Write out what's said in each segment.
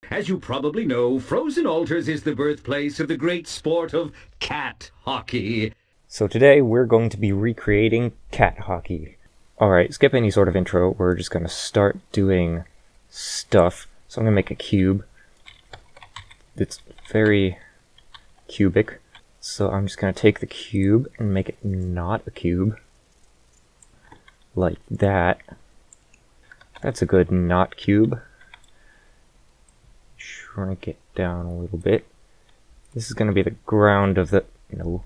As you probably know, Frozen Altars is the birthplace of the great sport of cat hockey. So today we're going to be recreating cat hockey. Alright, skip any sort of intro, we're just going to start doing stuff. So I'm going to make a cube. It's very cubic. So I'm just going to take the cube and make it not a cube. Like that. That's a good not cube. Shrink it down a little bit. This is going to be the ground of the... No.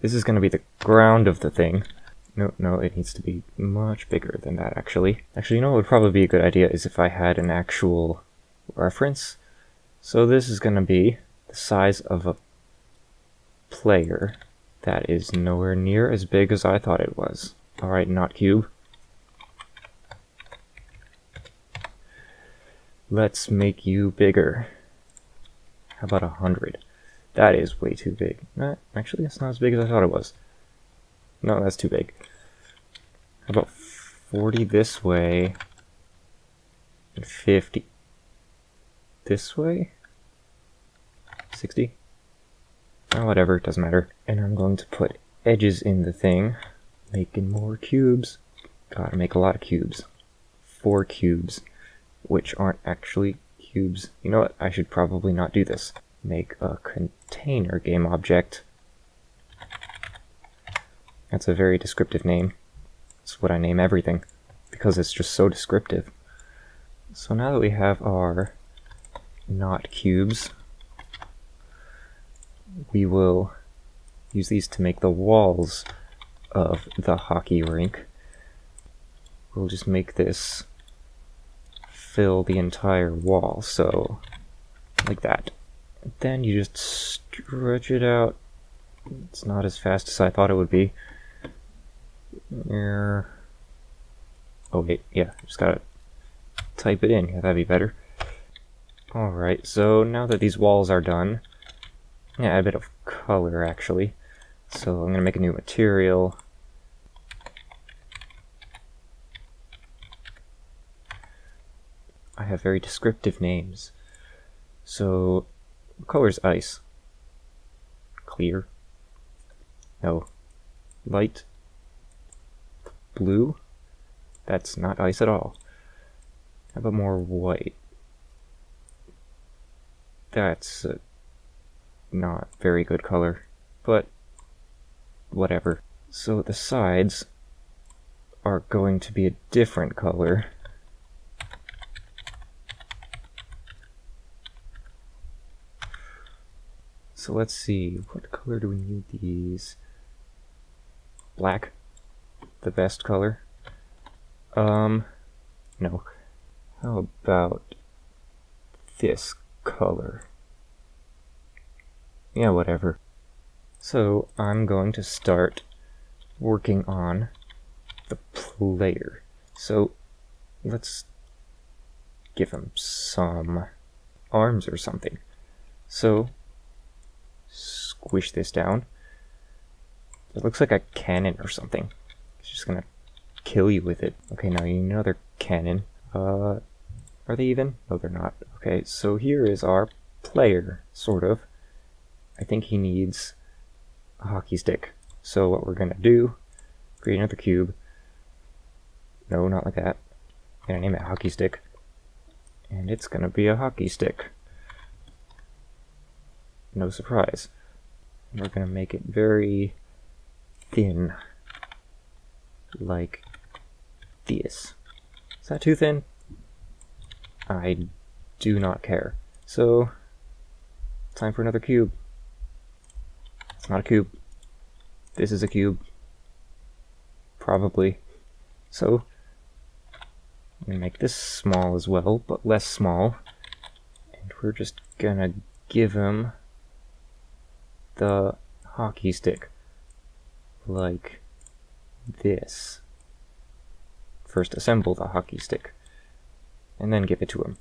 This is going to be the ground of the thing. No, it needs to be much bigger than that, actually. Actually, you know what would probably be a good idea is if I had an actual reference. So this is going to be the size of a player. That is nowhere near as big as I thought it was. Alright, not cube. Let's make you bigger. How about 100? That is way too big. Actually, it's not as big as I thought it was. No, that's too big. How about 40 this way? And 50 this way? 60? Oh, whatever, it doesn't matter. And I'm going to put edges in the thing. Making more cubes. Gotta make a lot of cubes. 4 cubes. Which aren't actually cubes. You know what? I should probably not do this. Make a container game object. That's a very descriptive name. It's what I name everything, because it's just so descriptive. So now that we have our not cubes, we will use these to make the walls of the hockey rink. We'll just make this fill the entire wall, so like that. Then you just stretch it out. It's not as fast as I thought it would be. Oh wait, yeah, just gotta type it in. Yeah, that'd be better. Alright, so now that these walls are done, yeah, add a bit of color actually. So I'm gonna make a new material. I have very descriptive names. So, what color is ice? Clear? No. Light? Blue? That's not ice at all. How about more white? That's not very good color, but whatever. So the sides are going to be a different color. So let's see, what color do we need these? Black? The best color? No. How about this color? Yeah, whatever. So I'm going to start working on the player. So let's give him some arms or something. So squish this down. It looks like a cannon or something. It's just gonna kill you with it. Okay, now you know they're cannon. Are they even? No, they're not. Okay, so here is our player, sort of. I think he needs a hockey stick. So what we're gonna do, create another cube. No, not like that. I'm gonna name it hockey stick. And it's gonna be a hockey stick. No surprise. We're going to make it very thin, like this. Is that too thin? I do not care. So, time for another cube. It's not a cube. This is a cube. Probably. So, I'm going to make this small as well, but less small. And we're just going to give him the hockey stick like this. First assemble the hockey stick and then give it to him.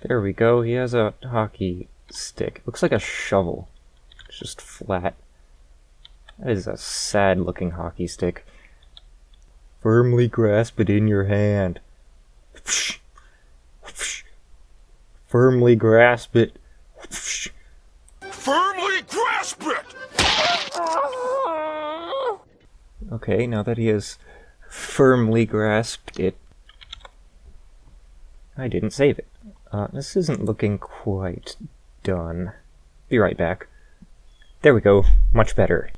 There we go, he has a hockey stick. It looks like a shovel. It's just flat. That is a sad looking hockey stick. Firmly grasp it in your hand. Firmly grasp it. Firmly grasp it! Okay, now that he has firmly grasped it, I didn't save it. This isn't looking quite done. Be right back. There we go. Much better.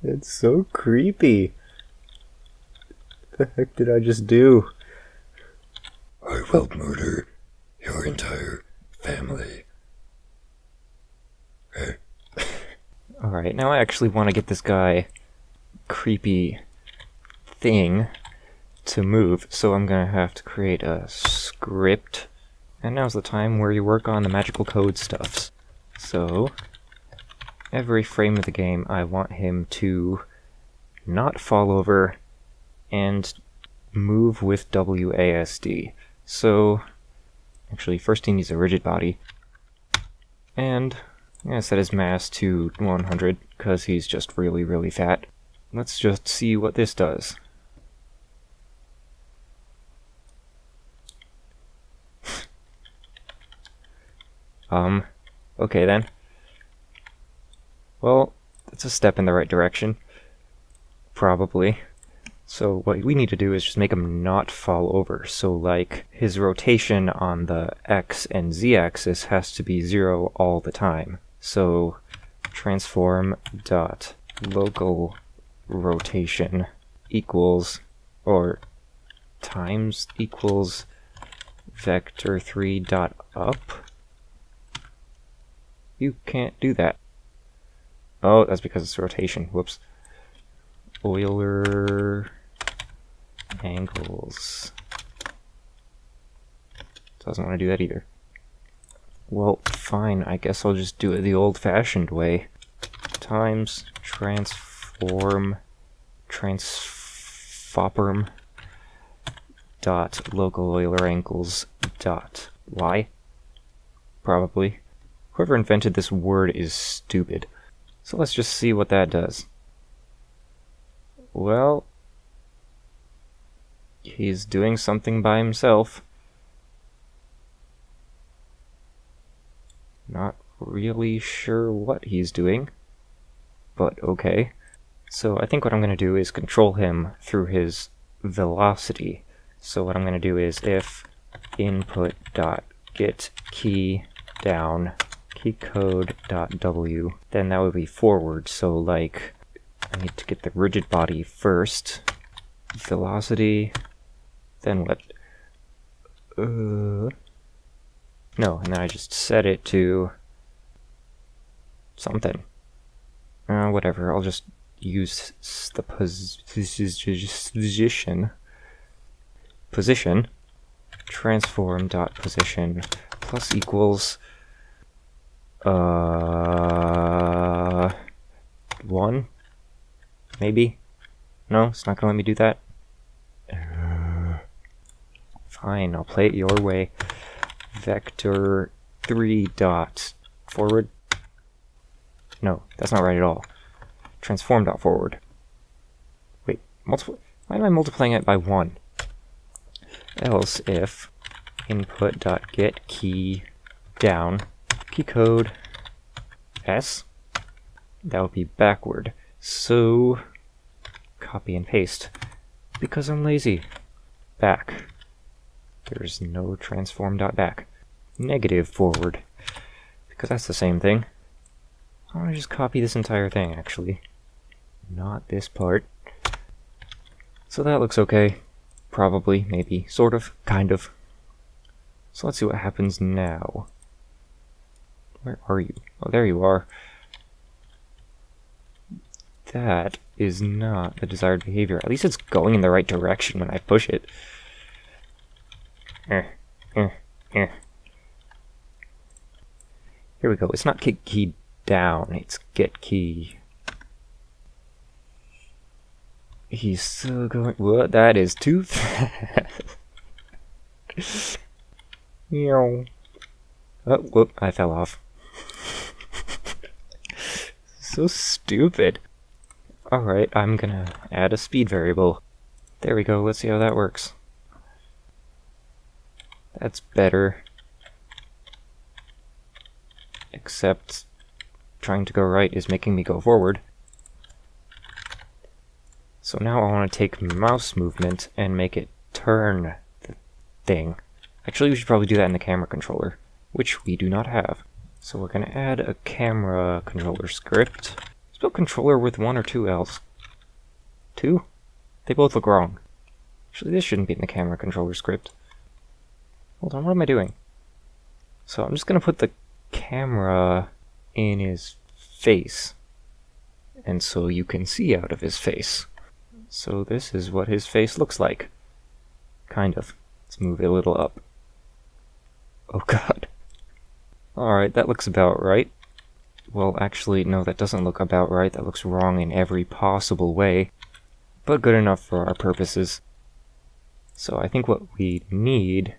It's so creepy. The heck did I just do? I will murder your entire family. Alright, now I actually want to get this guy creepy thing to move, so I'm gonna have to create a script. And now's the time where you work on the magical code stuffs. So, every frame of the game I want him to not fall over and move with WASD. So, actually first he needs a rigid body. And I'm gonna set his mass to 100 because he's just really, really fat. Let's just see what this does. Okay then. Well, that's a step in the right direction. Probably. So what we need to do is just make him not fall over. So like, his rotation on the X and Z axis has to be 0 all the time. So transform dot local rotation equals, or times equals vector 3 dot up. You can't do that. Oh, that's because it's rotation. Whoops. Euler angles. Doesn't want to do that either. Well, fine. I guess I'll just do it the old-fashioned way. Times transform transform dot local Euler angles dot y. Probably. Whoever invented this word is stupid. So let's just see what that does. Well, he's doing something by himself. Not really sure what he's doing, but okay. So I think what I'm going to do is control him through his velocity. So what I'm going to do is if input dot get key down key code dot w, then that would be forward. So like, I need to get the rigid body first. Velocity, then what? No, and then I just set it to something. Whatever, I'll just use the position, transform dot position plus equals 1, maybe? No, it's not gonna let me do that. Fine, I'll play it your way. Vector 3 dot forward. No, that's not right at all. Transform dot forward. Wait, multiple. Why am I multiplying it by 1? Else if input dot get key down key code S, that would be backward. So copy and paste because I'm lazy. Back. There's no transform dot back. Negative forward because that's the same thing. I want to just copy this entire thing actually, not this part. So that looks okay. Probably, maybe, sort of, kind of. So let's see what happens now. Where are you? Oh, there you are. That is not the desired behavior. At least it's going in the right direction when I push it. Here we go. It's not get key down, it's get key. He's still going. What? That is too fast. Oh, whoop, I fell off. So stupid. Alright, I'm gonna add a speed variable. There we go, let's see how that works. That's better. Except trying to go right is making me go forward. So now I want to take mouse movement and make it turn the thing. Actually, we should probably do that in the camera controller, which we do not have. So we're going to add a camera controller script. Spell controller with 1 or 2 L's. 2? They both look wrong. Actually, this shouldn't be in the camera controller script. Hold on, what am I doing? So I'm just going to put the camera in his face. And so you can see out of his face. So this is what his face looks like. Kind of. Let's move it a little up. Oh god. Alright, that looks about right. Well, actually, no, that doesn't look about right. That looks wrong in every possible way. But good enough for our purposes. So I think what we need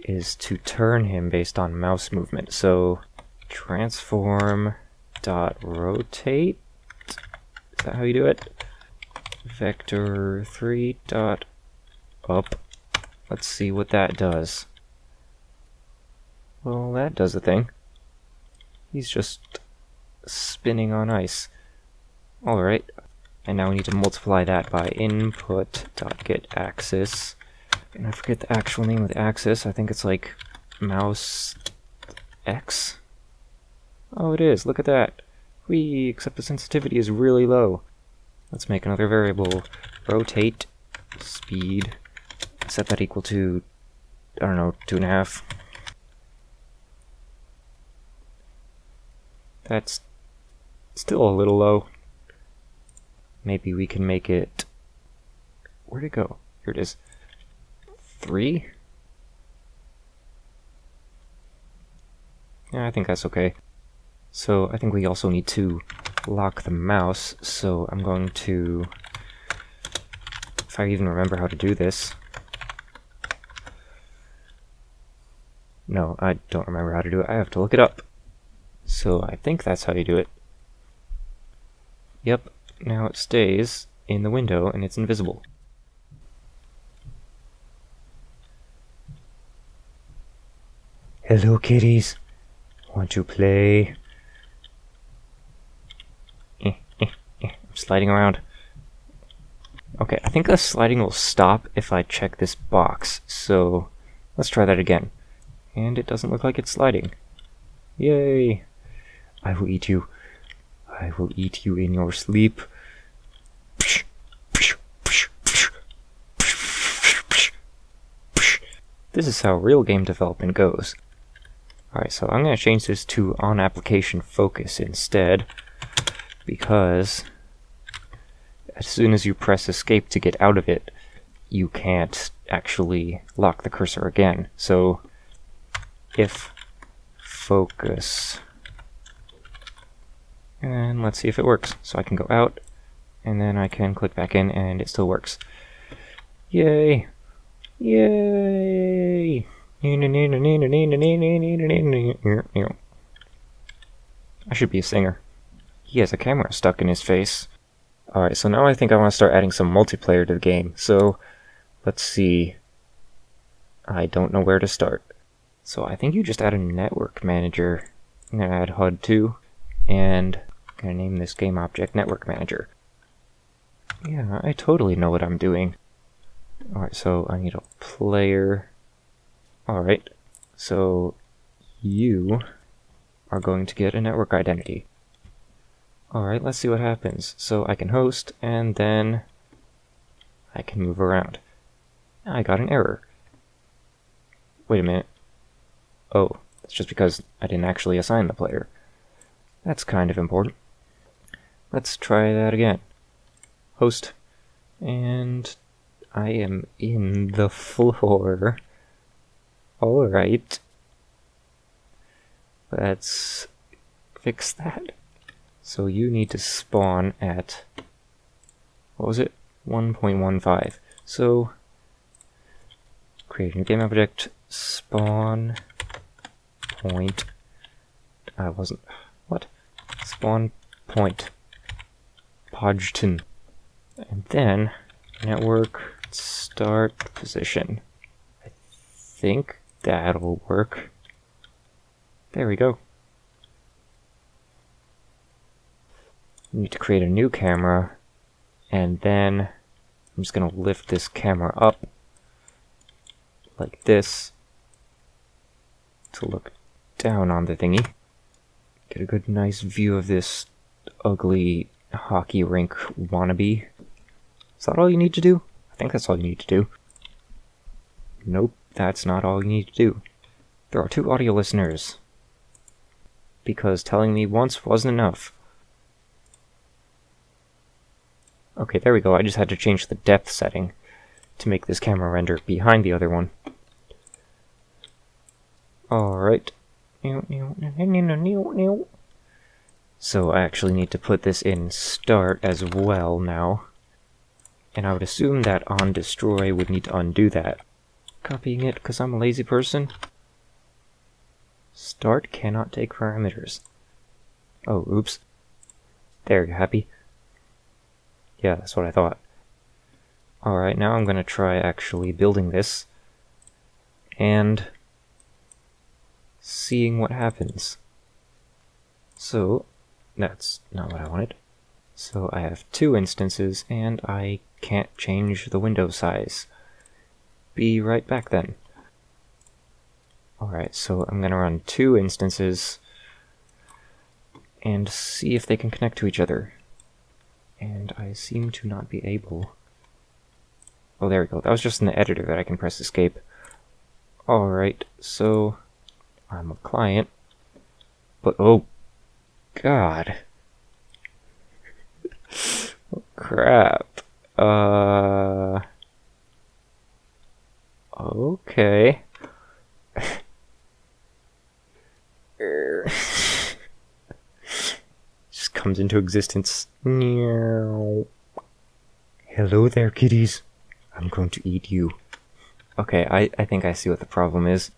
is to turn him based on mouse movement. So transform dot rotate. Is that how you do it? Vector 3 dot up. Let's see what that does. Well, that does a thing. He's just spinning on ice. Alright. And now we need to multiply that by input.getAxis. And I forget the actual name of the axis. I think it's like mouse X. Oh, it is. Look at that. Whee, except the sensitivity is really low. Let's make another variable. Rotate speed. Set that equal to, I don't know, 2.5. That's still a little low. Maybe we can make it... Where'd it go? Here it is. 3? Yeah, I think that's okay. So I think we also need to lock the mouse, so I'm going to... If I even remember how to do this. No, I don't remember how to do it. I have to look it up. So I think that's how you do it. Yep, now it stays in the window and it's invisible. Hello kitties, want to play? I'm sliding around. Okay, I think the sliding will stop if I check this box, so let's try that again. And it doesn't look like it's sliding. Yay! I will eat you. I will eat you in your sleep. This is how real game development goes. Alright, so I'm going to change this to on application focus instead, because as soon as you press escape to get out of it, you can't actually lock the cursor again. So if focus, and let's see if it works. So I can go out, and then I can click back in, and it still works. Yay! Yay! I should be a singer. He has a camera stuck in his face. Alright, so now I think I want to start adding some multiplayer to the game. So, let's see. I don't know where to start. So I think you just add a network manager. I'm going to add HUD 2, and I'm going to name this game object Network Manager. Yeah, I totally know what I'm doing. Alright, so I need a player. Alright, so you are going to get a network identity. Alright, let's see what happens. So I can host, and then I can move around. I got an error. Wait a minute. Oh, that's just because I didn't actually assign the player. That's kind of important. Let's try that again. Host. And I am in the floor. Alright. Let's fix that. So you need to spawn at, what was it? 1.15. So create a new game object, spawn point, spawn point, Podgeton, and then network start position. I think That'll work. There we go. Need to create a new camera, and then I'm just going to lift this camera up like this to look down on the thingy. Get a good nice view of this ugly hockey rink wannabe. Is that all you need to do? I think that's all you need to do. Nope, that's not all you need to do. There are 2 audio listeners, because telling me once wasn't enough. Okay, there we go. I just had to change the depth setting to make this camera render behind the other one. Alright. So I actually need to put this in start as well now. And I would assume that on destroy would need to undo that. Copying it because I'm a lazy person. Start cannot take parameters. Oh, oops. There, you happy? Yeah, that's what I thought. Alright, now I'm going to try actually building this and seeing what happens. So, that's not what I wanted. So I have 2 instances and I can't change the window size. Be right back then. Alright, so I'm going to run 2 instances and see if they can connect to each other. And I seem to not be able. Oh, there we go. That was just in the editor that I can press escape. Alright, so I'm a client. But, oh, God. Oh, crap. Okay. Just comes into existence. Hello there, kitties. I'm going to eat you. Okay, I think I see what the problem is.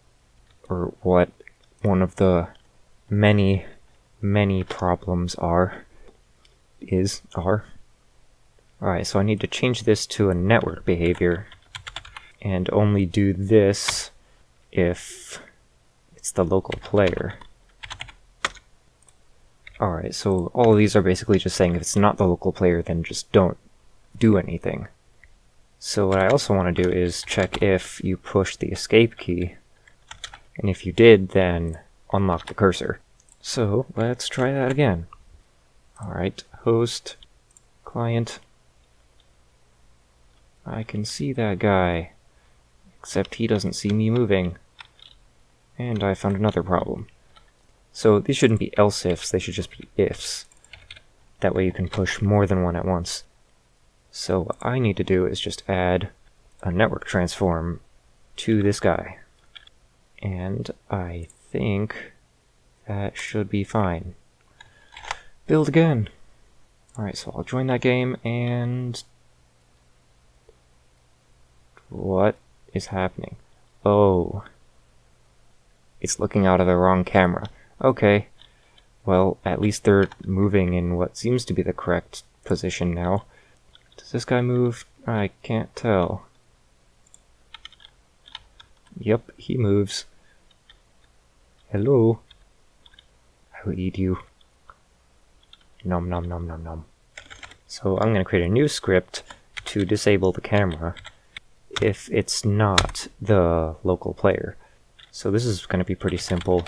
Or what one of the many problems are. Alright, so I need to change this to a network behavior. And only do this if it's the local player. Alright, so all of these are basically just saying if it's not the local player, then just don't do anything. So what I also want to do is check if you push the escape key. And if you did, then unlock the cursor. So let's try that again. Alright, host, client. I can see that guy, except he doesn't see me moving. And I found another problem. So these shouldn't be else ifs, they should just be ifs. That way you can push more than one at once. So what I need to do is just add a network transform to this guy. And I think that should be fine. Build again. Alright, so I'll join that game and... What is happening? Oh. It's looking out of the wrong camera. Okay. Well, at least they're moving in what seems to be the correct position now. Does this guy move? I can't tell. Yep, he moves. Hello. I will eat you. Nom nom nom nom nom. So I'm going to create a new script to disable the camera if it's not the local player. So this is going to be pretty simple.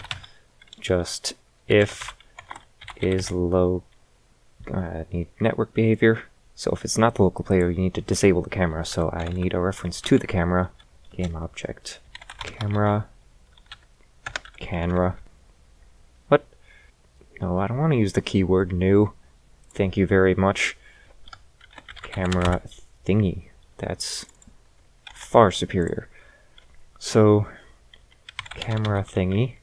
Just if is need network behavior. So if it's not the local player, you need to disable the camera. So I need a reference to the camera. Game object. Camera. What? No, I don't want to use the keyword new. Thank you very much. Camera thingy. That's far superior. So camera thingy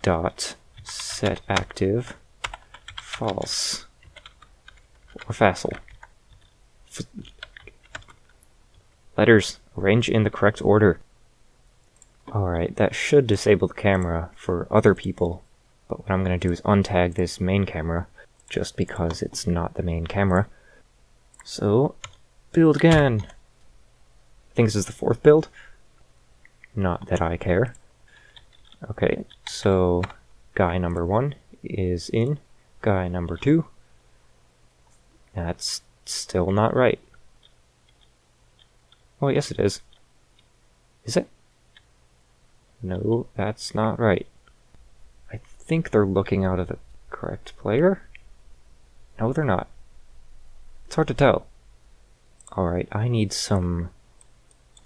dot set active false or facile. Letters arrange in the correct order. Alright, that should disable the camera for other people, but what I'm going to do is untag this main camera just because it's not the main camera. So build again. I think this is the 4th build. Not that I care. Okay, so guy number 1 is in. Guy number 2. That's still not right. Oh, yes it is. Is it? No, that's not right. I think they're looking out of the correct player? No, they're not. It's hard to tell. Alright, I need some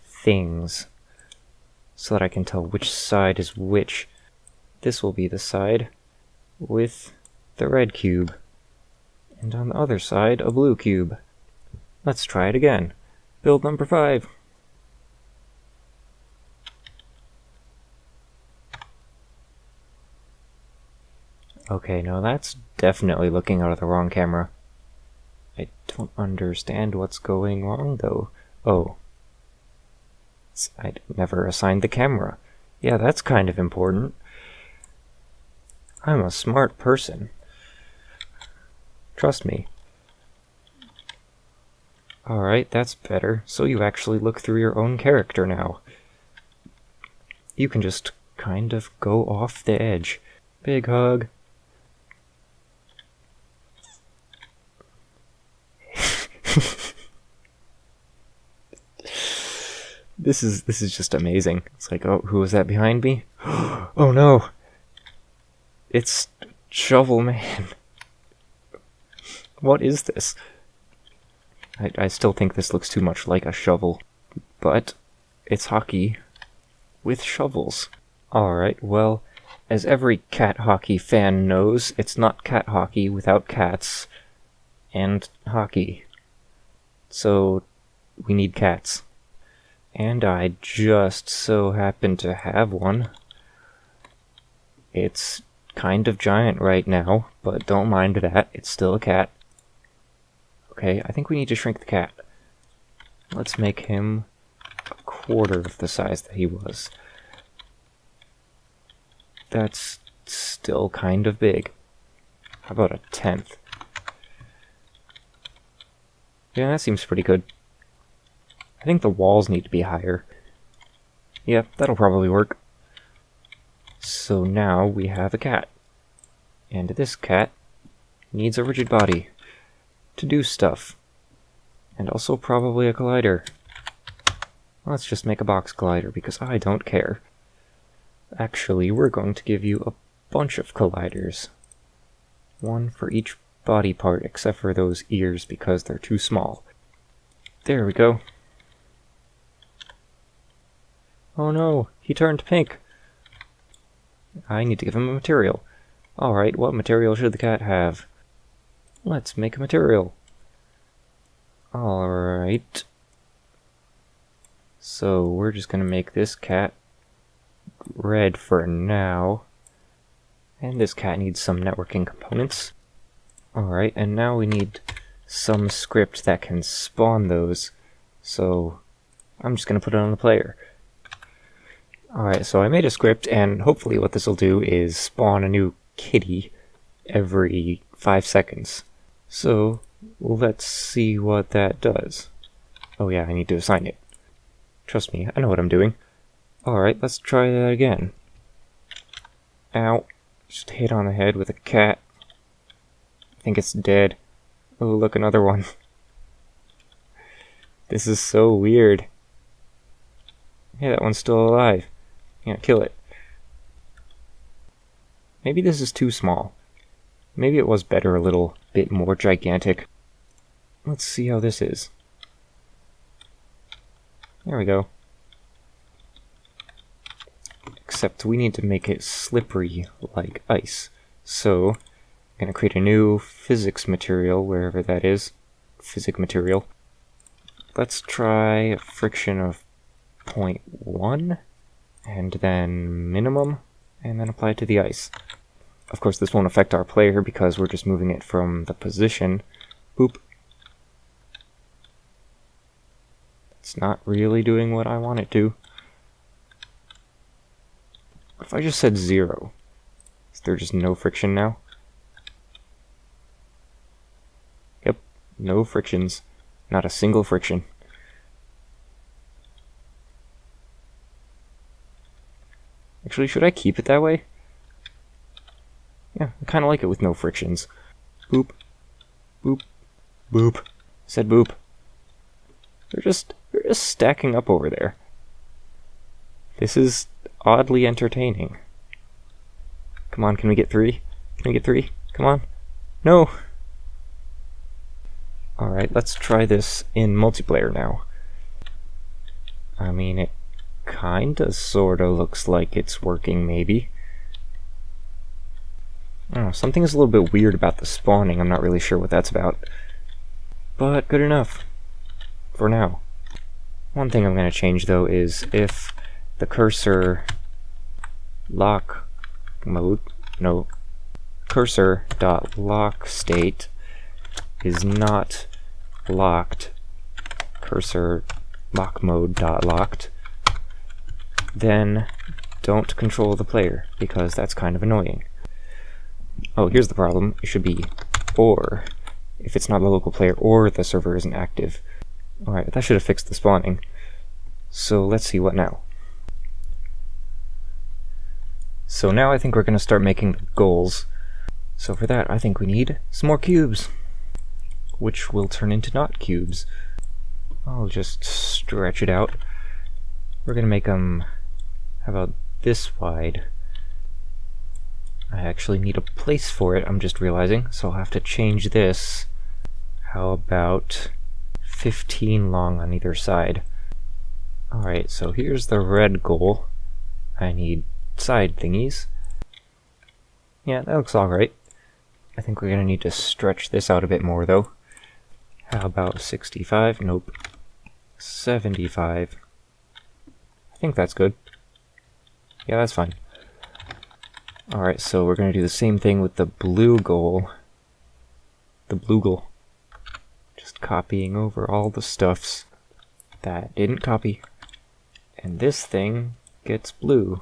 things so that I can tell which side is which. This will be the side with the red cube, and on the other side, a blue cube. Let's try it again. Build number 5. Okay, now that's definitely looking out of the wrong camera. I don't understand what's going wrong, though. Oh. I never assigned the camera. Yeah, that's kind of important. I'm a smart person. Trust me. Alright, that's better. So you actually look through your own character now. You can just kind of go off the edge. Big hug. This is just amazing. It's like, oh, who was that behind me? Oh no! It's Shovel Man. What is this? I still think this looks too much like a shovel, but it's hockey with shovels. Alright, well, as every cat hockey fan knows, it's not cat hockey without cats and hockey. So, we need cats. And I just so happen to have one. It's kind of giant right now, but don't mind that, it's still a cat. Okay, I think we need to shrink the cat. Let's make him a quarter of the size that he was. That's still kind of big. How about a 1/10? Yeah, that seems pretty good. I think the walls need to be higher. Yeah, that'll probably work. So now we have a cat. And this cat needs a rigid body to do stuff. And also probably a collider. Let's just make a box collider because I don't care. Actually, we're going to give you a bunch of colliders. One for each body part except for those ears because they're too small. There we go. Oh no, he turned pink. I need to give him a material. Alright, what material should the cat have? Let's make a material. Alright. So we're just gonna make this cat red for now. And this cat needs some networking components. Alright, and now we need some script that can spawn those. So I'm just gonna put it on the player. Alright, so I made a script, and hopefully what this will do is spawn a new kitty every 5 seconds. So, let's see what that does. Oh yeah, I need to assign it. Trust me, I know what I'm doing. Alright, let's try that again. Ow. Just hit on the head with a cat. I think it's dead. Oh, look, another one. This is so weird. Yeah, that one's still alive. Yeah, kill it. Maybe this is too small. Maybe it was better a little bit more gigantic. Let's see how this is. There we go. Except we need to make it slippery like ice. So, I'm going to create a new physics material, wherever that is. Physics material. Let's try a friction of 0.1. And then minimum, and then apply it to the ice. Of course, this won't affect our player because we're just moving it from the position. Boop. It's not really doing what I want it to. What if I just said 0? Is there just no friction now? Yep, no frictions. Not a single friction. Actually, should I keep it that way? Yeah, I kind of like it with no frictions. Boop. Boop. Boop. I said boop. They're just stacking up over there. This is oddly entertaining. Come on, can we get 3? Can we get 3? Come on. No! Alright, let's try this in multiplayer now. I mean, it kinda sorta looks like it's working, maybe. I don't know, something is a little bit weird about the spawning. I'm not really sure what that's about. But good enough. For now. One thing I'm going to change, though, is if the cursor lock mode, no, cursor.lock state is not locked, cursor lock mode.locked, then don't control the player, because that's kind of annoying. Oh, here's the problem. It should be or, if it's not a local player or the server isn't active. Alright, that should have fixed the spawning. So let's see what now. So now I think we're going to start making the goals. So for that, I think we need some more cubes, which will turn into not cubes. I'll just stretch it out. We're going to make them, how about this wide? I actually need a place for it, I'm just realizing, so I'll have to change this. How about 15 long on either side? Alright, so here's the red goal. I need side thingies. Yeah, that looks alright. I think we're going to need to stretch this out a bit more, though. How about 65? Nope. 75. I think that's good. Yeah, that's fine. Alright, so we're going to do the same thing with the blue goal. The blue goal. Just copying over all the stuffs that didn't copy. And this thing gets blue.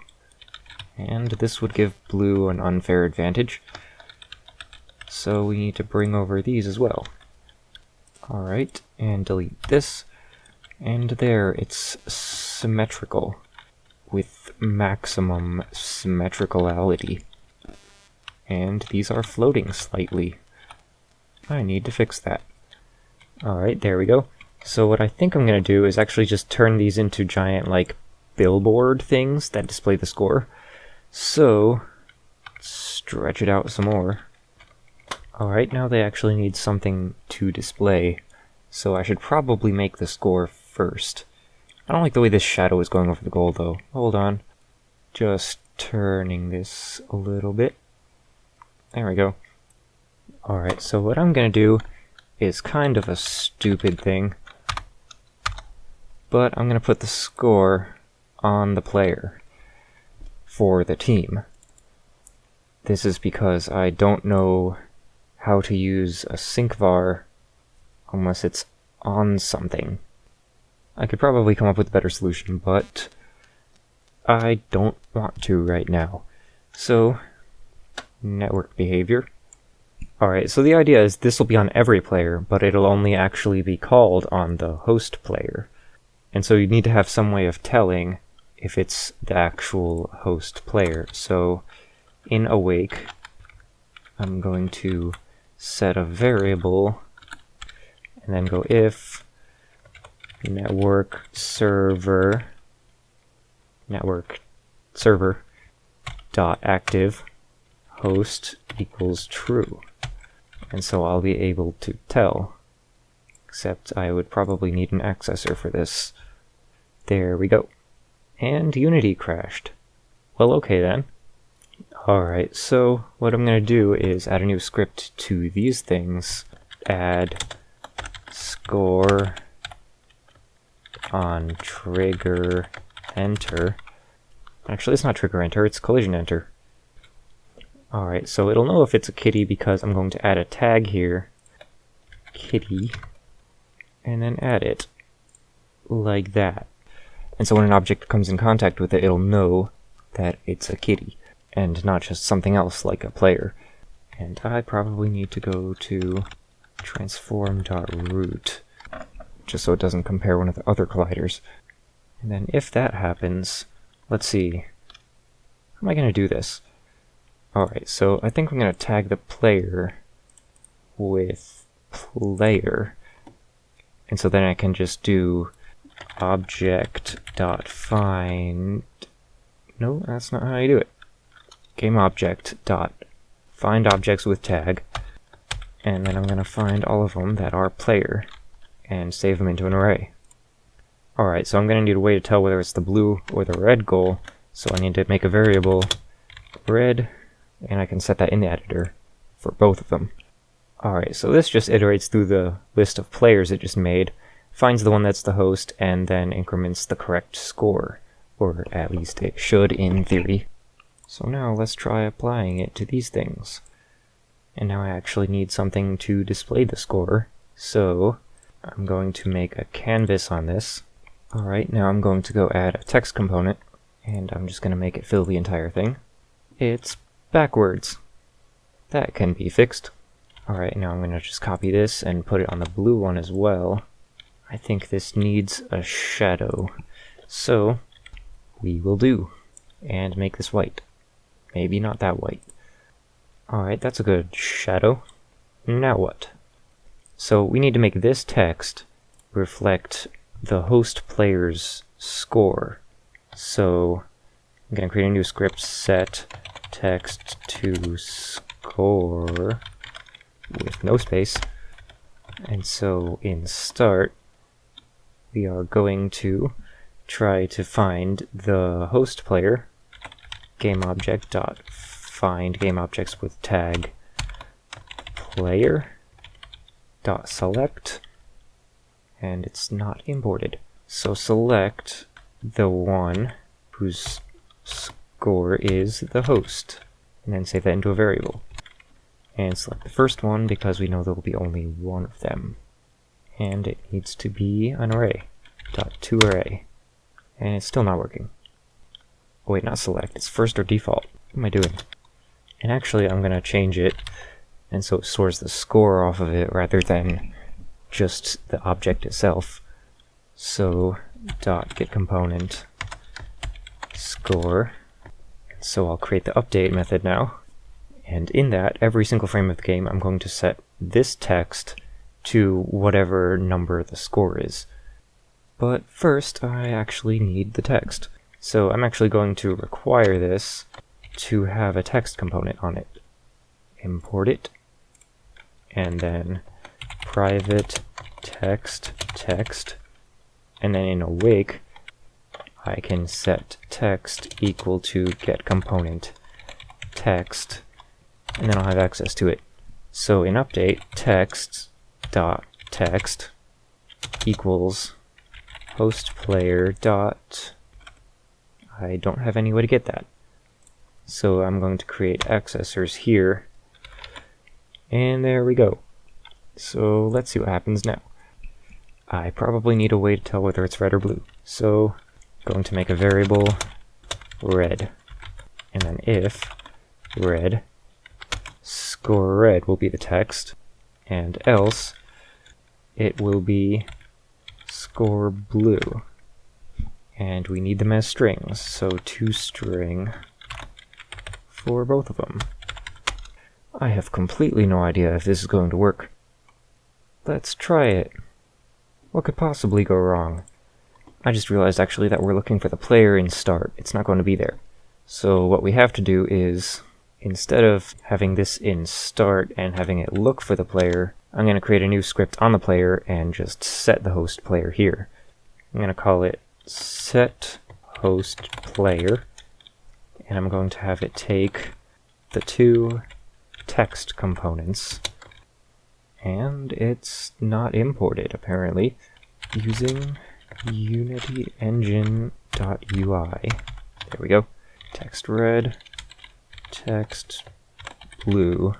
And this would give blue an unfair advantage. So we need to bring over these as well. Alright, and delete this. And there, it's symmetrical. With maximum symmetricality. And these are floating slightly. I need to fix that. Alright, there we go. So what I think I'm going to do is actually just turn these into giant, like, billboard things that display the score. So, stretch it out some more. Alright, now they actually need something to display. So I should probably make the score first. I don't like the way this shadow is going over the goal, though. Hold on. Just turning this a little bit. There we go. Alright, so what I'm going to do is kind of a stupid thing. But I'm going to put the score on the player for the team. This is because I don't know how to use a sync var unless it's on something. I could probably come up with a better solution, but I don't want to right now. So, network behavior. Alright, so the idea is this will be on every player, but it'll only actually be called on the host player. And so you need to have some way of telling if it's the actual host player. So, in awake, I'm going to set a variable, and then go if network server dot active host equals true. And so I'll be able to tell, except I would probably need an accessor for this. There we go. And Unity crashed. Well, okay then. Alright, so what I'm going to do is add a new script to these things. Add score on trigger enter. Actually, it's not trigger enter, it's collision enter. Alright, so it'll know if it's a kitty because I'm going to add a tag here. Kitty. And then add it. Like that. And so when an object comes in contact with it, it'll know that it's a kitty. And not just something else like a player. And I probably need to go to transform.root. Just so it doesn't compare one of the other colliders. And then if that happens, let's see. How am I going to do this? Alright, so I think I'm going to tag the player with player. And so then I can just do object.find. No, that's not how you do it. GameObject.find objects with tag. And then I'm going to find all of them that are player and save them into an array. Alright, so I'm going to need a way to tell whether it's the blue or the red goal. So I need to make a variable red, and I can set that in the editor for both of them. Alright, so this just iterates through the list of players it just made, finds the one that's the host, and then increments the correct score. Or at least it should in theory. So now let's try applying it to these things. And now I actually need something to display the score, so I'm going to make a canvas on this. Alright, now I'm going to go add a text component, and I'm just going to make it fill the entire thing. It's backwards. That can be fixed. Alright, now I'm going to just copy this and put it on the blue one as well. I think this needs a shadow, so we will do, and make this white. Maybe not that white. Alright, that's a good shadow. Now what? So we need to make this text reflect the host player's score. So I'm going to create a new script, set text to score with no space. And so in start, we are going to try to find the host player, GameObject.find GameObjects with tag player.select, and it's not imported. So select the one whose score is the host, and then save that into a variable. And select the first one because we know there will be only one of them. And it needs to be an array, .toArray. And it's still not working. Oh wait, not select, it's first or default. What am I doing? And actually I'm going to change it, and so it stores the score off of it rather than just the object itself. So .getComponent score. So I'll create the update method now. And in that, every single frame of the game, I'm going to set this text to whatever number the score is. But first, I actually need the text. So I'm actually going to require this to have a text component on it. Import it, and then private text, and then in awake, I can set text equal to getComponent text, and then I'll have access to it. So in update, text equals host player dot. I don't have any way to get that. So I'm going to create accessors here. And there we go. So let's see what happens now. I probably need a way to tell whether it's red or blue. So I'm going to make a variable red. And then if red, score red will be the text, and else it will be score blue. And we need them as strings, so toString for both of them. I have completely no idea if this is going to work. Let's try it. What could possibly go wrong? I just realized actually that we're looking for the player in start. It's not going to be there. So what we have to do is, instead of having this in start and having it look for the player, I'm going to create a new script on the player and just set the host player here. I'm going to call it set host player, and I'm going to have it take the two text components, and it's not imported apparently, using Unity Engine.ui. There we go. Text red, text blue,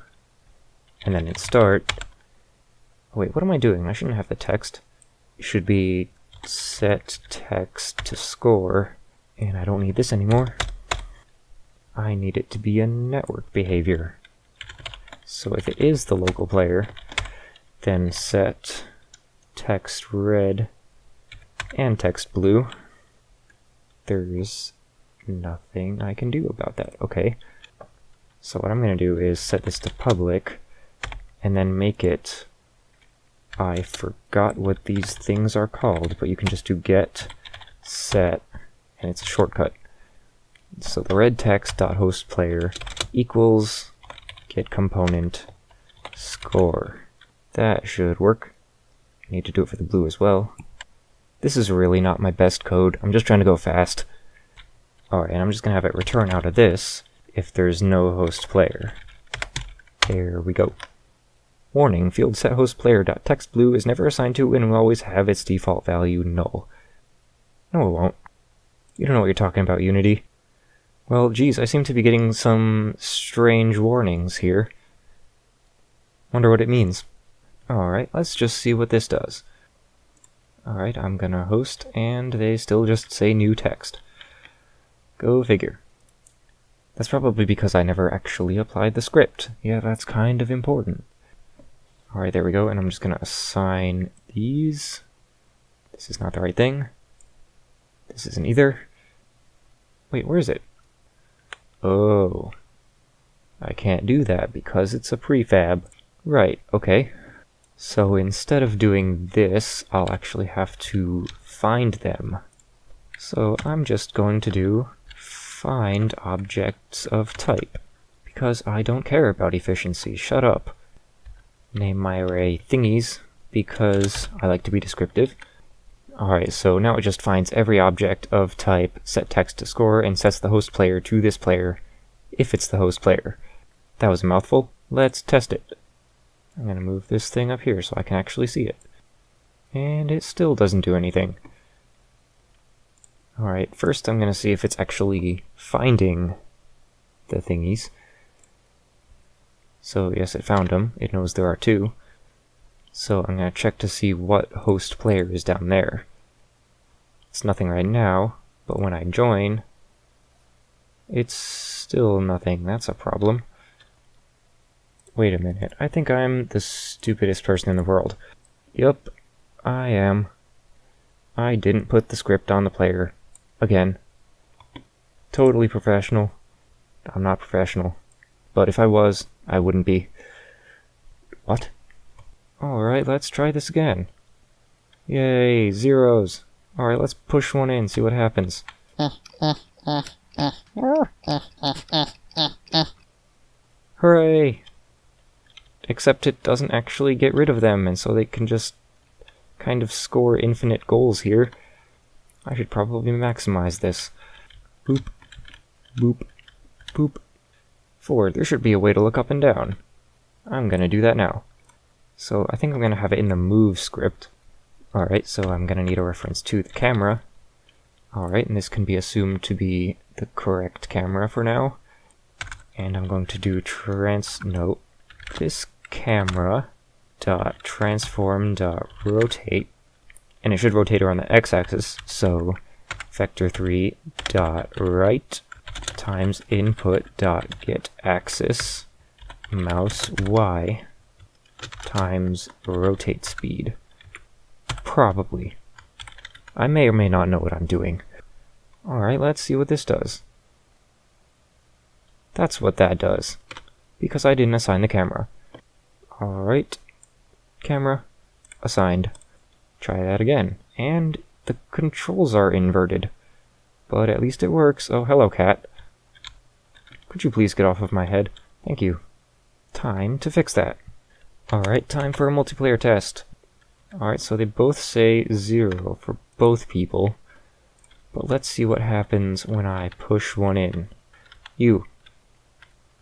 and then in start. Oh wait, what am I doing? I shouldn't have the text. It should be set text to score, and I don't need this anymore. I need it to be a network behavior. So if it is the local player, then set text red and text blue. There's nothing I can do about that. Okay. So what I'm going to do is set this to public, and then make it... I forgot what these things are called, but you can just do get, set, and it's a shortcut. So the red text dot host player equals get component score. That should work. I need to do it for the blue as well. This is really not my best code. I'm just trying to go fast. Alright, and I'm just going to have it return out of this if there's no host player. There we go. Warning, field set host player.textBlue is never assigned to and will always have its default value null. No, it won't. You don't know what you're talking about, Unity. Well, geez, I seem to be getting some strange warnings here. Wonder what it means. Alright, let's just see what this does. Alright, I'm gonna host, and they still just say new text. Go figure. That's probably because I never actually applied the script. Yeah, that's kind of important. Alright, there we go, and I'm just gonna assign these. This is not the right thing. This isn't either. Wait, where is it? Oh. I can't do that because it's a prefab. Right, okay. So instead of doing this, I'll actually have to find them. So I'm just going to do find objects of type, because I don't care about efficiency. Shut up. Name my array thingies, because I like to be descriptive. Alright, so now it just finds every object of type set text to score and sets the host player to this player, if it's the host player. That was a mouthful. Let's test it. I'm going to move this thing up here so I can actually see it. And it still doesn't do anything. Alright, first I'm going to see if it's actually finding the thingies. So yes, it found them. It knows there are two. So I'm going to check to see what host player is down there. It's nothing right now, but when I join, it's still nothing. That's a problem. Wait a minute. I think I'm the stupidest person in the world. Yup, I am. I didn't put the script on the player. Again. Totally professional. I'm not professional. But if I was, I wouldn't be. What? Alright, let's try this again. Yay, zeros. Alright, let's push one in, see what happens. Hooray! Except it doesn't actually get rid of them, and so they can just kind of score infinite goals here. I should probably maximize this. Boop, boop, boop. Forward, there should be a way to look up and down. I'm gonna do that now. So I think I'm gonna have it in the move script. Alright, so I'm gonna need a reference to the camera. Alright, and this can be assumed to be the correct camera for now. And I'm going to do this camera dot transform dot rotate, and it should rotate around the x-axis, so vector3 dot right times input dot get axis mouse y times rotate speed. Probably. I may or may not know what I'm doing. Alright, let's see what this does. That's what that does, because I didn't assign the camera. Alright, camera assigned. Try that again, and the controls are inverted. But at least it works. Oh, hello, cat. Could you please get off of my head? Thank you. Time to fix that. Alright, time for a multiplayer test. Alright, so they both say 0 for both people. But let's see what happens when I push one in. You.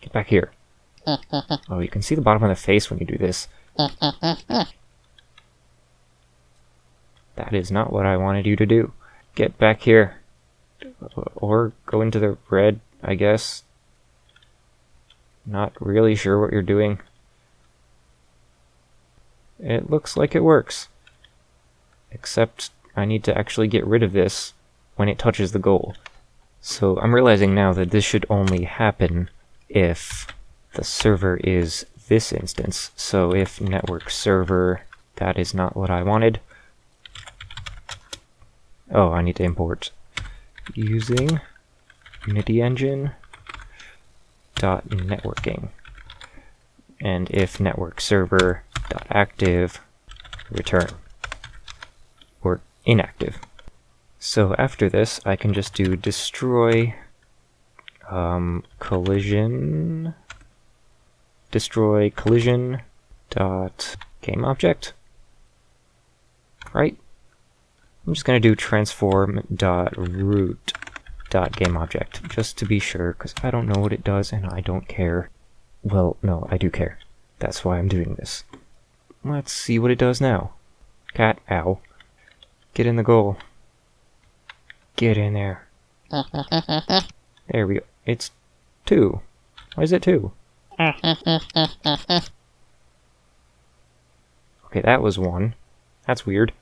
Get back here. Oh, you can see the bottom of the face when you do this. That is not what I wanted you to do. Get back here. Or go into the red, I guess. Not really sure what you're doing. It looks like it works. Except I need to actually get rid of this when it touches the goal. So I'm realizing now that this should only happen if the server is this instance. So if network server, that is not what I wanted. Oh, I need to import using MIDI engine dot networking, and if network server dot active, return, or inactive. So after this, I can just do destroy collision dot game object, right? I'm just going to do transform dot root dot game object just to be sure, because I don't know what it does and I don't care. Well, no, I do care. That's why I'm doing this. Let's see what it does now. Cat, ow. Get in the goal. Get in there. There we go. It's 2. Why is it 2? Okay, that was 1. That's weird.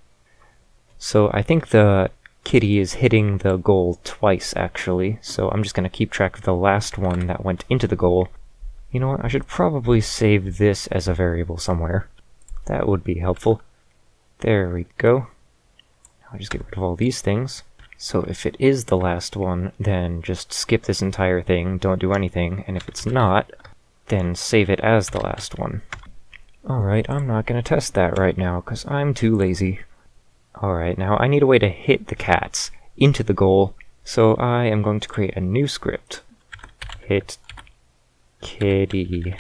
So I think the kitty is hitting the goal twice, actually. So I'm just going to keep track of the last one that went into the goal. You know what? I should probably save this as a variable somewhere. That would be helpful. There we go. I'll just get rid of all these things. So if it is the last one, then just skip this entire thing, don't do anything, and if it's not, then save it as the last one. Alright, I'm not going to test that right now, because I'm too lazy. Alright, now I need a way to hit the cats into the goal, so I am going to create a new script. Hit kitty.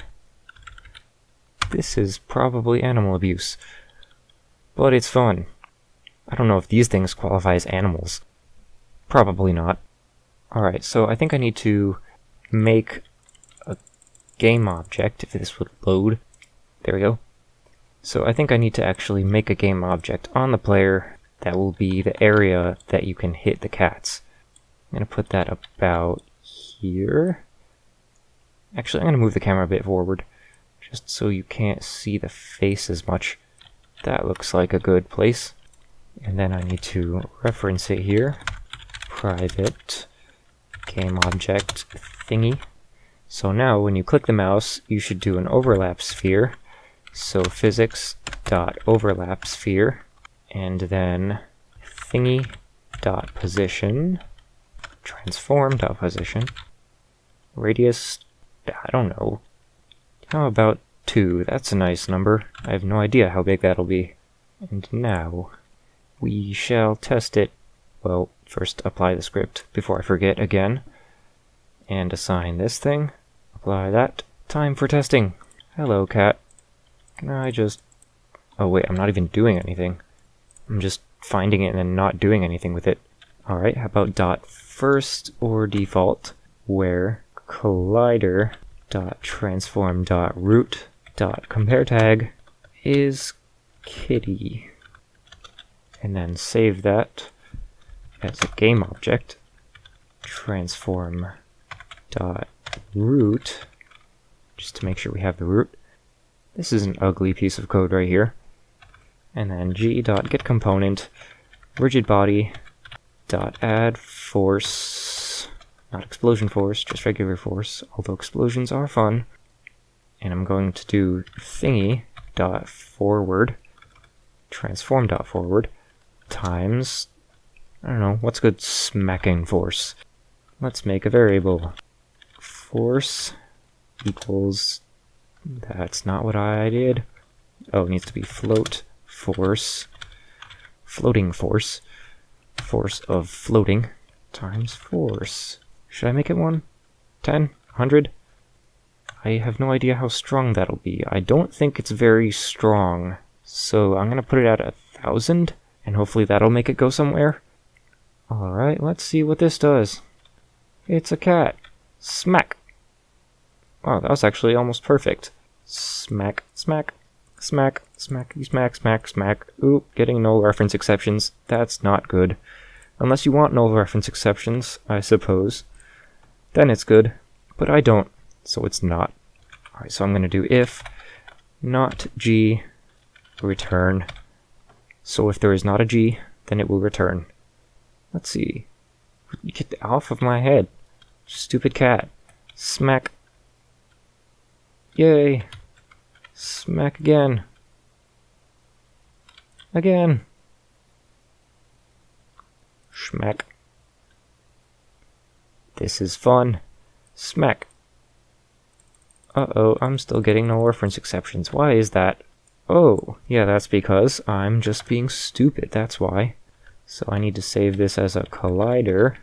This is probably animal abuse, but it's fun. I don't know if these things qualify as animals. Probably not. Alright, so I think I need to make a game object, if this would load. There we go. So I think I need to actually make a game object on the player that will be the area that you can hit the cats. I'm going to put that about here. Actually, I'm going to move the camera a bit forward, just so you can't see the face as much. That looks like a good place. And then I need to reference it here. Private game object thingy. So now when you click the mouse, you should do an overlap sphere. So physics.overlap sphere, and then thingy.position, transform.position, radius, I don't know. How about 2? That's a nice number. I have no idea how big that'll be. And now we shall test it. Well, first apply the script before I forget again. And assign this thing. Apply that. Time for testing. Hello, cat. Can I just... Oh wait, I'm not even doing anything. I'm just finding it and then not doing anything with it. Alright, how about dot first or default, where collider dot transform dot root dot compare tag is kitty. And then save that as a game object. Transform dot root, just to make sure we have the root. This is an ugly piece of code right here. And then g.getComponent rigid body dot add force, not explosion force, just regular force, although explosions are fun. And I'm going to do thingy dot forward, transform dot forward, times, I don't know, what's good smacking force? Let's make a variable. Force equals, that's not what I did. Oh, it needs to be float force, floating force, force of floating, times force. Should I make it 1? 10? 100? I have no idea how strong that'll be. I don't think it's very strong. So I'm going to put it at 1,000, and hopefully that'll make it go somewhere. Alright, let's see what this does. It's a cat. Smack. Wow, that was actually almost perfect. Smack, smack, smack, smack, smack, smack, smack. Ooh, getting null reference exceptions. That's not good. Unless you want null reference exceptions, I suppose. Then it's good. But I don't, so it's not. Alright, so I'm going to do if not g return. So if there is not a g, then it will return. Let's see. Get off of my head. Stupid cat. Smack. Yay. Smack again. Again. Smack. This is fun. Smack. Uh-oh, I'm still getting no reference exceptions. Why is that? Oh, yeah, that's because I'm just being stupid. That's why. So I need to save this as a collider,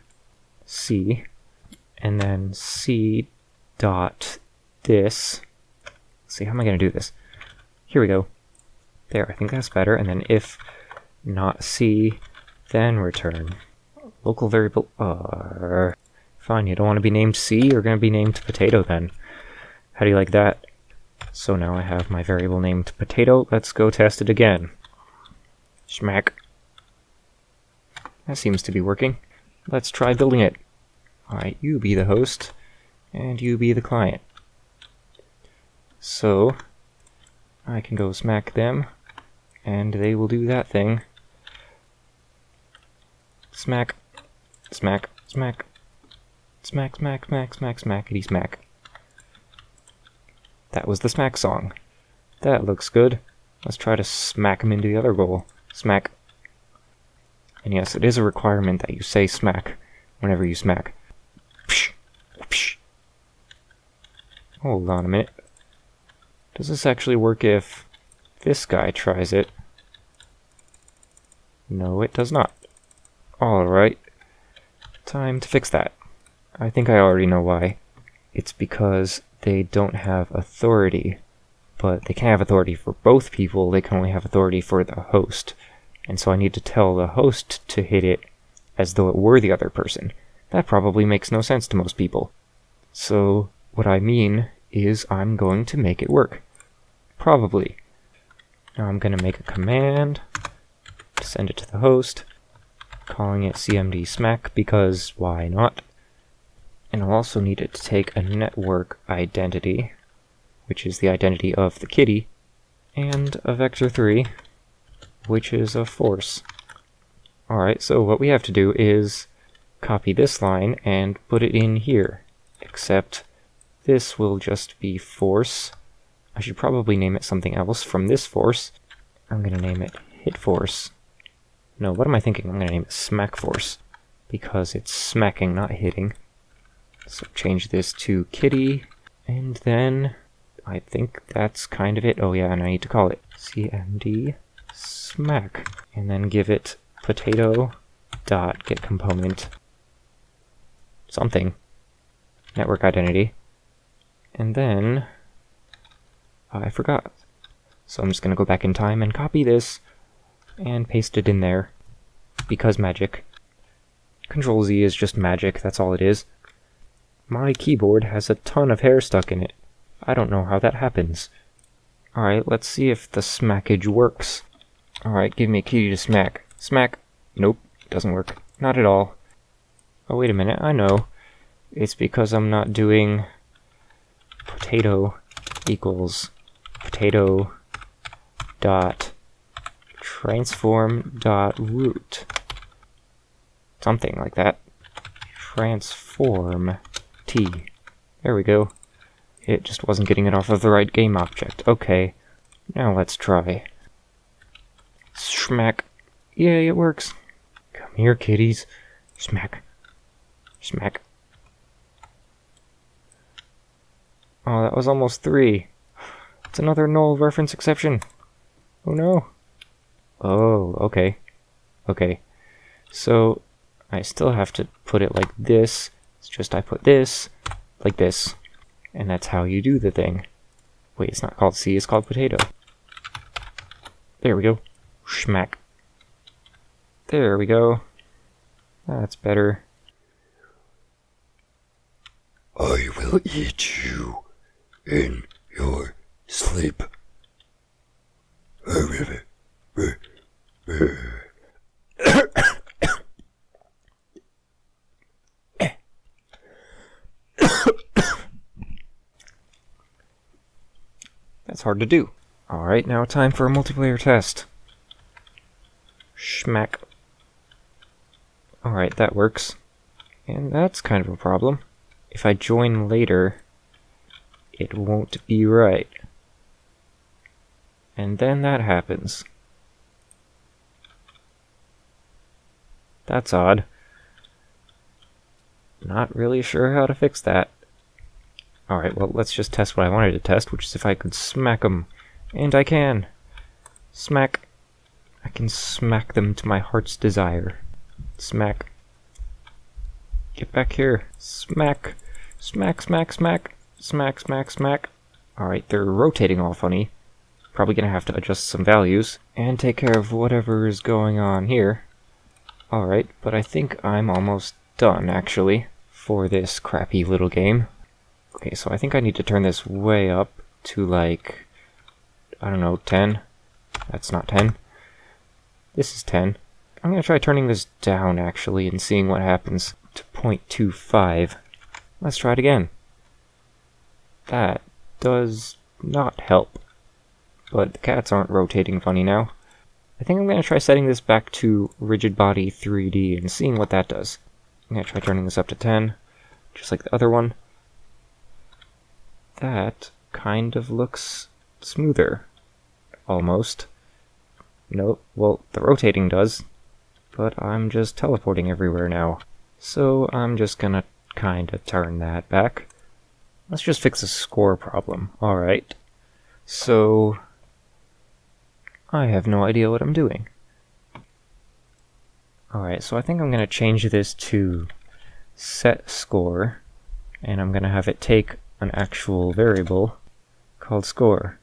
C, and then C dot this. Let's see, how am I going to do this? Here we go. There, I think that's better. And then if not C, then return. Local variable, fine, you don't want to be named C, you're going to be named potato then. How do you like that? So now I have my variable named potato. Let's go test it again. Smack. That seems to be working. Let's try building it. Alright, you be the host, and you be the client. So, I can go smack them, and they will do that thing. Smack. Smack. Smack. Smack, smack, smack, smack, smackety smack. That was the smack song. That looks good. Let's try to smack him into the other goal. Smack. And yes, it is a requirement that you say smack whenever you smack. Psh, psh. Hold on a minute. Does this actually work if this guy tries it? No, it does not. Alright. Time to fix that. I think I already know why. It's because they don't have authority. But they can't have authority for both people, they can only have authority for the host. And so I need to tell the host to hit it as though it were the other person. That probably makes no sense to most people. So what I mean is I'm going to make it work. Probably. Now I'm going to make a command, send it to the host, calling it cmd smack because why not? And I'll also need it to take a network identity, which is the identity of the kitty, and a vector3, which is a force. Alright, so what we have to do is copy this line and put it in here, except this will just be force. I should probably name it something else from this force. I'm going to name it hit force. No, what am I thinking? I'm going to name it smack force, because it's smacking, not hitting. So change this to kitty, and then I think that's kind of it. Oh yeah, and I need to call it cmd smack, and then give it potato dot get component something, network identity, and then I forgot. So I'm just going to go back in time and copy this and paste it in there, because magic. Control Z is just magic, that's all it is. My keyboard has a ton of hair stuck in it. I don't know how that happens. Alright, let's see if the smackage works. Alright, give me a kitty to smack. Smack. Nope, doesn't work. Not at all. Oh, wait a minute, I know. It's because I'm not doing potato equals potato dot transform dot root. Something like that. Transform T. There we go. It just wasn't getting it off of the right game object. Okay, now let's try. Smack. Yay, it works. Come here, kitties. Smack. Smack. Oh, that was almost 3. It's another null reference exception. Oh no. Oh, okay. Okay. So, I still have to put it like this. It's just I put this like this. And that's how you do the thing. Wait, it's not called C, it's called potato. There we go. Smack. There we go. That's better. I will eat you in your sleep. That's hard to do. Alright, now time for a multiplayer test. Schmack. Alright, that works. And that's kind of a problem. If I join later, it won't be right. And then that happens. That's odd. Not really sure how to fix that. Alright, well, let's just test what I wanted to test, which is if I could smack them. And I can! Smack! I can smack them to my heart's desire. Smack. Get back here. Smack! Smack, smack, smack! Smack, smack, smack! Alright, they're rotating all funny. Probably gonna have to adjust some values and take care of whatever is going on here. Alright, but I think I'm almost done, actually, for this crappy little game. Okay, so I think I need to turn this way up to, like, I don't know, 10? That's not 10. This is 10. I'm gonna try turning this down, actually, and seeing what happens to 0.25. Let's try it again. That does not help. But the cats aren't rotating funny now. I think I'm going to try setting this back to Rigid Body 3D and seeing what that does. I'm going to try turning this up to 10, just like the other one. That kind of looks smoother. Almost. Nope, well, the rotating does, but I'm just teleporting everywhere now. So I'm just going to kind of turn that back. Let's just fix the score problem. Alright. So I have no idea what I'm doing. Alright, so I think I'm going to change this to set score, and I'm going to have it take an actual variable called score,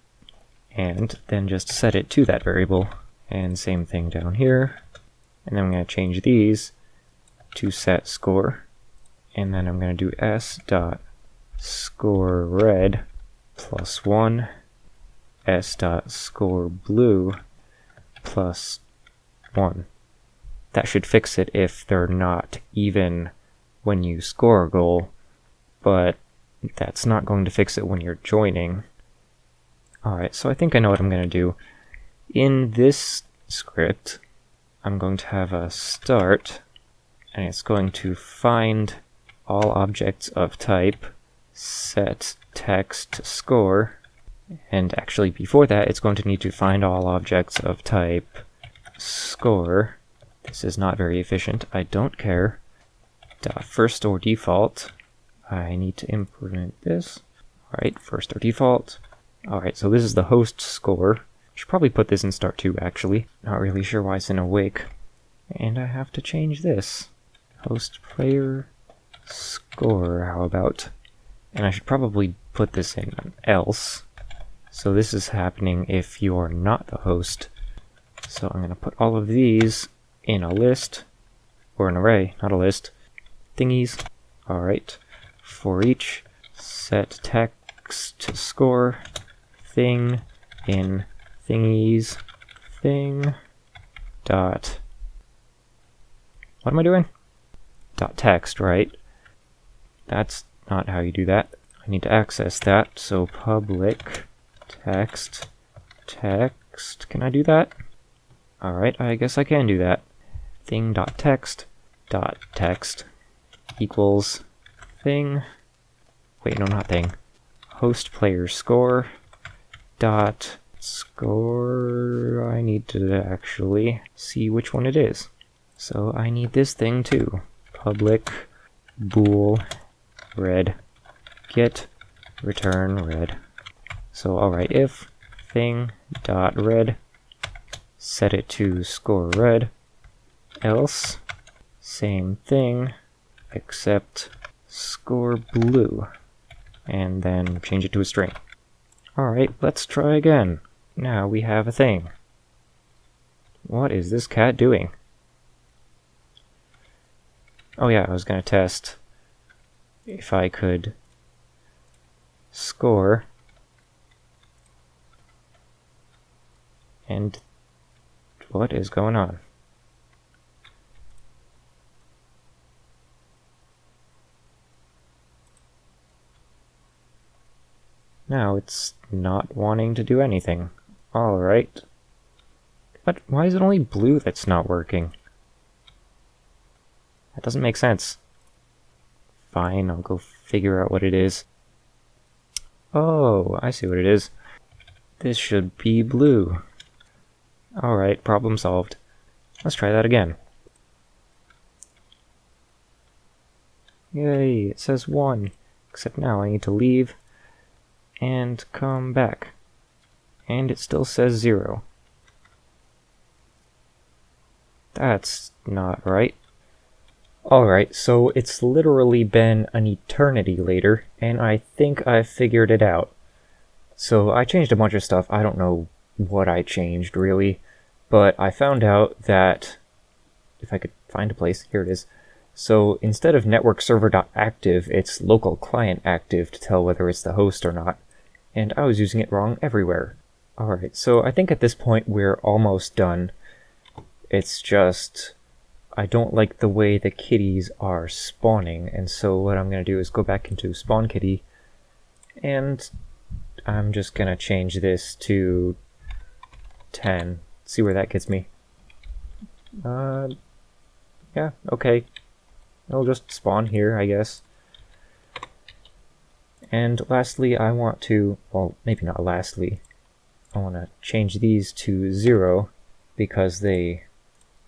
and then just set it to that variable. And same thing down here. And then I'm going to change these to set score, and then I'm going to do s dot score red plus 1 s dot score blue plus 1. That should fix it if they're not even when you score a goal, but that's not going to fix it when you're joining. Alright, so I think I know what I'm going to do. In this script, I'm going to have a start, and it's going to find all objects of type set text score. And actually, before that, it's going to need to find all objects of type score. This is not very efficient. I don't care. First or default. I need to implement this. Alright, first or default. Alright, so this is the host score. Should probably put this in start 2, actually. Not really sure why it's in awake. And I have to change this. Host player score, how about? And I should probably put this in an else. So this is happening if you're not the host. So I'm going to put all of these in a list, or an array, not a list. Thingies. Alright. For each, set text to score, thing in thingies, thing, dot, what am I doing? Dot text, right? That's not how you do that. I need to access that, so public text, text, can I do that? Alright, I guess I can do that. Thing.text, dot text, equals thing, wait, no, not thing, host player score, dot score, I need to actually see which one it is. So I need this thing too. Public bool red, get return red. So alright, if thing dot red, set it to score red, else same thing except score blue, and then change it to a string. Alright, let's try again. Now we have a thing. What is this cat doing? Oh yeah, I was gonna test if I could score and what is going on? Now it's not wanting to do anything. Alright. But why is it only blue that's not working? That doesn't make sense. Fine, I'll go figure out what it is. Oh, I see what it is. This should be blue. Alright, problem solved. Let's try that again. Yay, it says 1. Except now I need to leave and come back. And it still says 0. That's not right. Alright, so it's literally been an eternity later, and I think I figured it out. So I changed a bunch of stuff. I don't know what I changed, really. But I found out that, if I could find a place, here it is. So instead of network server.active, it's local client active to tell whether it's the host or not. And I was using it wrong everywhere. Alright, so I think at this point we're almost done. It's just, I don't like the way the kitties are spawning, and so what I'm going to do is go back into spawn kitty, and I'm just going to change this to 10. See where that gets me. Yeah, okay. It'll just spawn here, I guess. And lastly, I want to, well, maybe not lastly, I want to change these to 0 because I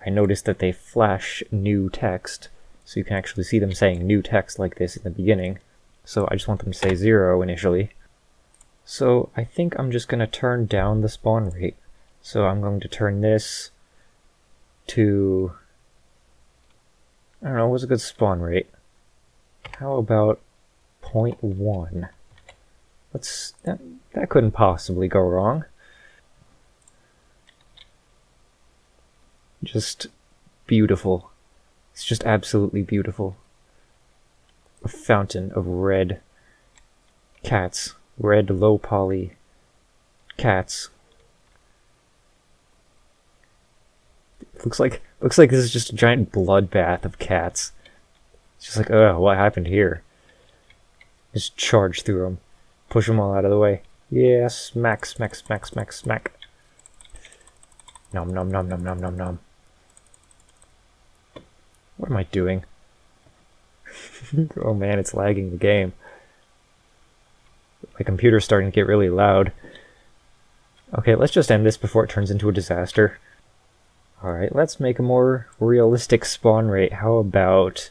noticed that they flash new text, so you can actually see them saying new text like this in the beginning. So I just want them to say 0 initially. So I think I'm just going to turn down the spawn rate. So I'm going to turn this to, I don't know, what's a good spawn rate? How about 0.1? That couldn't possibly go wrong. Just beautiful. It's just absolutely beautiful. A fountain of red cats. Red low poly cats. Looks like this is just a giant bloodbath of cats. It's just like, oh, what happened here? Just charge through them. Push them all out of the way. Yeah, smack, smack, smack, smack, smack. Nom nom nom nom nom nom nom. What am I doing? Oh man, it's lagging the game. My computer's starting to get really loud. Okay, let's just end this before it turns into a disaster. Alright, let's make a more realistic spawn rate. How about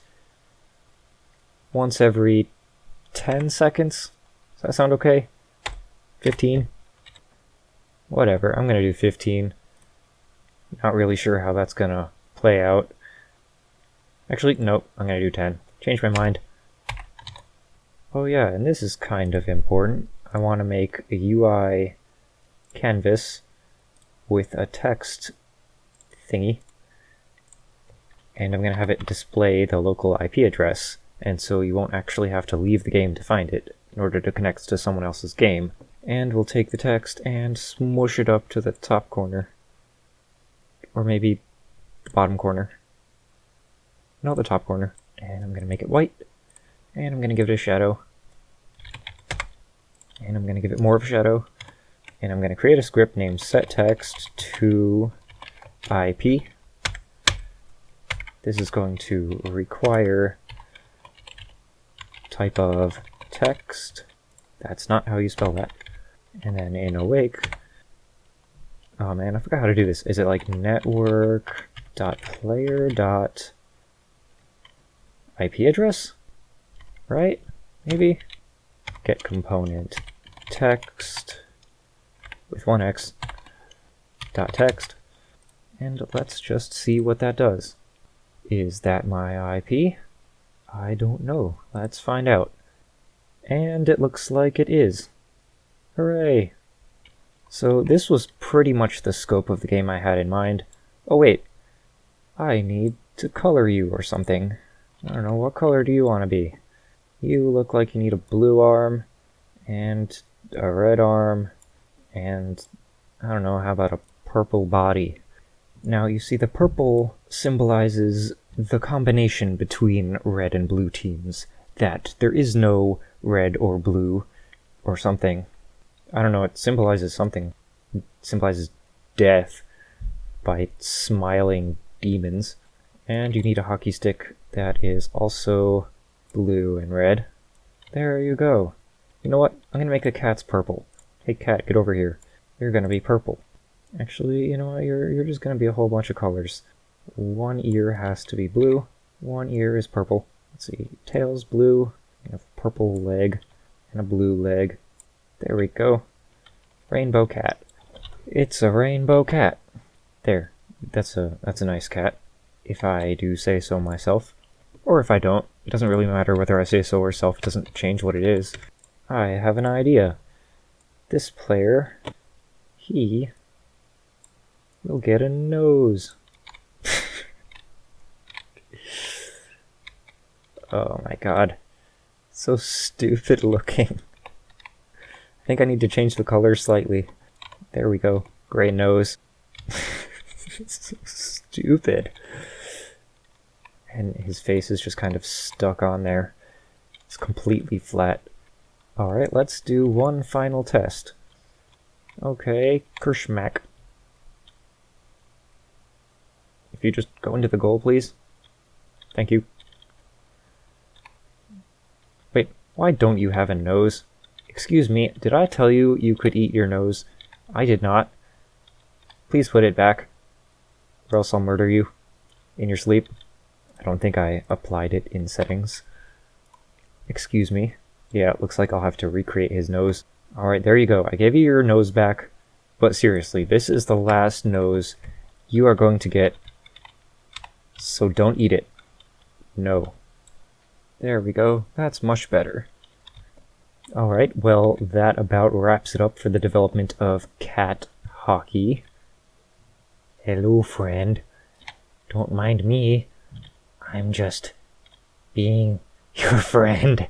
once every 10 seconds? Does that sound okay? 15? Whatever, I'm gonna do 15. Not really sure how that's gonna play out. Actually, nope, I'm gonna do 10. Change my mind. Oh yeah, and this is kind of important. I want to make a UI canvas with a text thingy. And I'm going to have it display the local IP address, and so you won't actually have to leave the game to find it in order to connect to someone else's game. And we'll take the text and smush it up to the top corner. Or maybe the bottom corner. No, the top corner. And I'm going to make it white. And I'm going to give it a shadow. And I'm going to give it more of a shadow. And I'm going to create a script named setText to IP. This is going to require type of text. That's not how you spell that. And then in awake, oh man, I forgot how to do this. Is it like network.player.IP address? Right? Maybe? Get component text with one x dot text, and let's just see what that does. Is that my IP? I don't know. Let's find out. And it looks like it is. Hooray! So this was pretty much the scope of the game I had in mind. Oh wait, I need to color you or something. I don't know, what color do you want to be? You look like you need a blue arm, and a red arm, and I don't know, how about a purple body? Now you see the purple symbolizes the combination between red and blue teams, that there is no red or blue or something. I don't know, it symbolizes something. It symbolizes death by smiling demons. And you need a hockey stick that is also blue and red. There you go. You know what? I'm gonna make the cats purple. Hey cat, get over here. You're gonna be purple. Actually, you know what? You're just gonna be a whole bunch of colors. One ear has to be blue. One ear is purple. Let's see, tail's blue, we have a purple leg, and a blue leg. There we go. Rainbow cat. It's a rainbow cat. There, that's a nice cat, if I do say so myself. Or if I don't, it doesn't really matter whether I say so or self, it doesn't change what it is. I have an idea. This player, he will get a nose. Oh my god. So stupid looking. I think I need to change the color slightly. There we go. Gray nose. It's so stupid. And his face is just kind of stuck on there. It's completely flat. Alright, let's do one final test. Okay, Kershmack. If you just go into the goal, please. Thank you. Wait, why don't you have a nose? Excuse me, did I tell you you could eat your nose? I did not. Please put it back, or else I'll murder you in your sleep. I don't think I applied it in settings. Excuse me. Yeah, it looks like I'll have to recreate his nose. Alright, there you go. I gave you your nose back. But seriously, this is the last nose you are going to get. So don't eat it. No. There we go. That's much better. Alright, well, that about wraps it up for the development of Cat Hockey. Hello, friend. Don't mind me. I'm just being your friend.